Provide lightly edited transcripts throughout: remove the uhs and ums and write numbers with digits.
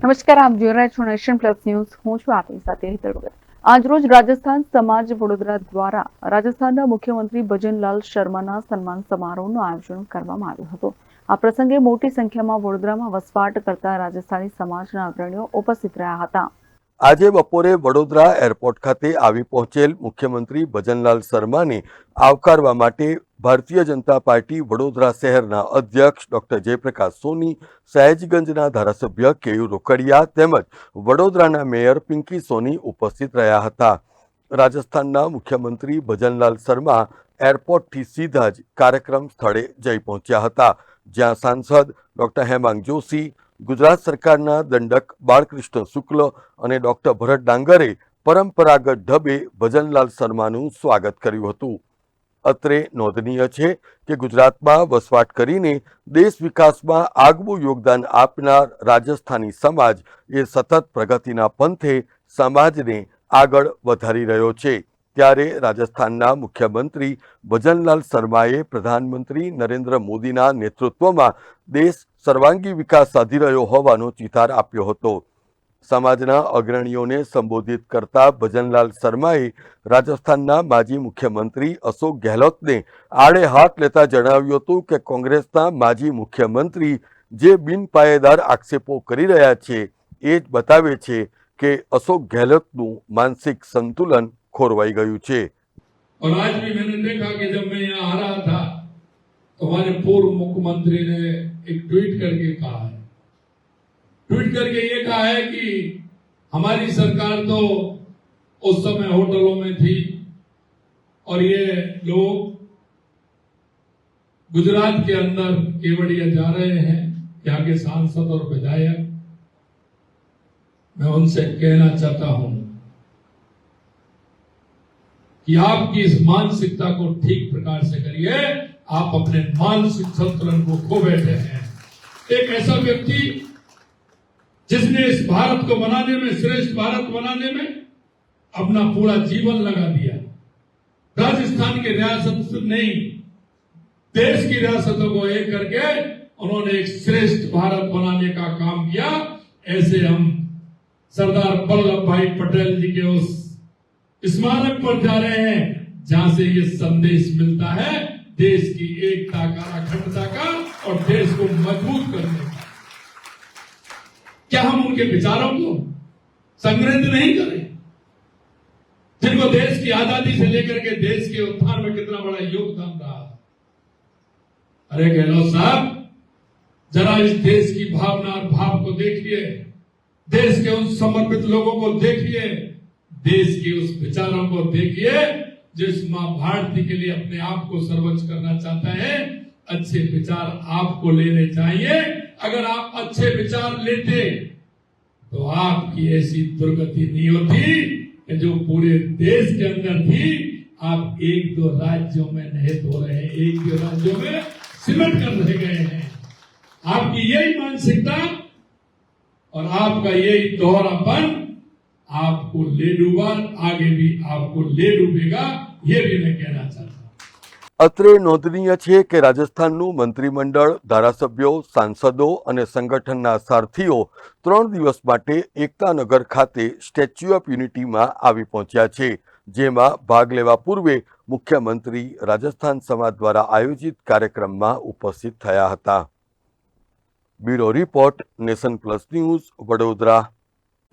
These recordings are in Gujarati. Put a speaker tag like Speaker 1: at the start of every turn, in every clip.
Speaker 1: નમસ્કાર, આપ જોઈ રહ્યા છો નેશન પ્લસ ન્યૂઝ. હું છું આપની સાથે હેતલ ભગત. આજરોજ રાજસ્થાન સમાજ વડોદરા દ્વારા રાજસ્થાનના મુખ્યમંત્રી ભજનલાલ શર્માના સન્માન સમારોહનું આયોજન કરવામાં આવ્યું હતું. આ પ્રસંગે મોટી સંખ્યામાં વડોદરામાં વસવાટ કરતા રાજસ્થાની સમાજના અગ્રણીઓ ઉપસ્થિત રહ્યા હતા.
Speaker 2: આજે બપોરે વડોદરા એરપોર્ટ ખાતે આવી પહોંચેલ મુખ્યમંત્રી ભજનલાલ શર્માને આવકારવા માટે ભારતીય જનતા પાર્ટી વડોદરા શહેરના અધ્યક્ષ ડોક્ટર જયપ્રકાશ સોની, સયાજીગંજના ધારાસભ્ય કેયુ રોકડિયા તેમજ વડોદરાના મેયર પિંકી સોની ઉપસ્થિત રહ્યા હતા. રાજસ્થાનના મુખ્યમંત્રી ભજનલાલ શર્મા એરપોર્ટથી સીધા જ કાર્યક્રમ સ્થળે જઈ પહોંચ્યા હતા, જ્યાં સાંસદ ડોક્ટર હેમાંગ જોશી, ગુજરાત સરકારના દંડક બાળકૃષ્ણ શુક્લ અને ડોક્ટર ભરત ડાંગરે પરંપરાગત ઢબે ભજનલાલ શર્માનું સ્વાગત કર્યું હતું. અત્રે નોંધનીય છે કે ગુજરાતમાં વસવાટ કરીને દેશ વિકાસમાં આગવું યોગદાન આપનાર રાજસ્થાની સમાજ એ સતત પ્રગતિના પંથે સમાજને આગળ વધારી રહ્યો છે. ત્યારે રાજસ્થાનના મુખ્યમંત્રી ભજનલાલ શર્માએ પ્રધાનમંત્રી નરેન્દ્ર મોદીના નેતૃત્વમાં દેશ સર્વાંગી વિકાસ સાધી રહ્યો હોવાનો ચિતાર આપ્યો હતો. સમાજના અગ્રણીઓને સંબોધિત કરતા ભજનલાલ શર્માએ રાજસ્થાનના માજી મુખ્યમંત્રી અશોક ગેહલોતને આડે હાથ લેતા જણાવ્યું હતું કે કોંગ્રેસના માજી મુખ્યમંત્રી જે બિનપાયેદાર આક્ષેપો કરી રહ્યા છે એ જ બતાવે છે કે અશોક ગેહલોતનું માનસિક સંતુલન खोरवाई गयु छे.
Speaker 3: और आज भी मैंने देखा कि जब मैं यहाँ आ रहा था तो हमारे पूर्व मुख्यमंत्री ने एक ट्वीट करके ये कहा है कि हमारी सरकार तो उस समय होटलों में थी और ये लोग गुजरात के अंदर केवड़िया जा रहे हैं. यहाँ के सांसद और विधायक, मैं उनसे कहना चाहता हूं कि आपकी इस मानसिकता को ठीक प्रकार से करिए. आप अपने मानसिक संतुलन को खो बैठे हैं. एक ऐसा व्यक्ति जिसने इस भारत को बनाने में, श्रेष्ठ भारत बनाने में अपना पूरा जीवन लगा दिया. राजस्थान की रियासत नहीं, देश की रियासतों को एक करके उन्होंने एक श्रेष्ठ भारत बनाने का काम किया. ऐसे हम सरदार वल्लभ भाई पटेल जी के उस स्मारक पर जा रहे हैं जहां से ये संदेश मिलता है देश की एकता का, अखंडता का और देश को मजबूत करने का. क्या हम उनके विचारों को संग्रहित नहीं करें, जिनको देश की आजादी से लेकर के देश के उत्थान में कितना बड़ा योगदान रहा. अरे गहलोत साहब, जरा इस देश की भावना और भाव को देखिए, देश के उन समर्पित लोगों को देखिए, देश के उस विचारों को देखिए जो इस मां भारती के लिए अपने आप को सर्वोच्च करना चाहता है. अच्छे विचार आपको लेने चाहिए. अगर आप अच्छे विचार लेते तो आपकी ऐसी दुर्गति नहीं होती कि जो पूरे देश के अंदर थी. आप एक दो राज्यों में निहित हो रहे हैं, एक दो राज्यों में सिमट कर रह गए हैं. आपकी यही मानसिकता और आपका यही दोहरापन आपको ले डूबा, आगे भी आपको ले डूबेगा, ये भी मैं कहना चाहता हूं.
Speaker 2: અત્રે નોંધનીય છે કે રાજસ્થાનનું મંત્રીમંડળ, ધારાસભ્યો, સાંસદો અને સંગઠનના સારથીઓ 3 દિવસ માટે એકતાનગર ખાતે સ્ટેચ્યુ ઓફ યુનિટીમાં આવી પહોંચ્યા છે, જેમાં ભાગ લેવા પૂર્વે મુખ્યમંત્રી રાજસ્થાન સમાજ દ્વારા આયોજિત કાર્યક્રમમાં ઉપસ્થિત થયા હતા. Bureau report, Nation Plus News, Vadodara.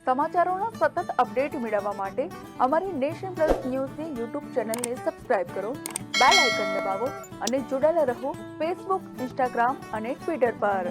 Speaker 1: સમાચારોના સતત અપડેટ મેળવવા માટે અમારી નેશન પ્લસ ન્યૂઝની યુટ્યુબ ચેનલને સબસ્ક્રાઇબ કરો, બેલ આઇકન દબાવો અને જોડાયેલા રહો ફેસબુક, ઇન્સ્ટાગ્રામ અને ટ્વિટર પર.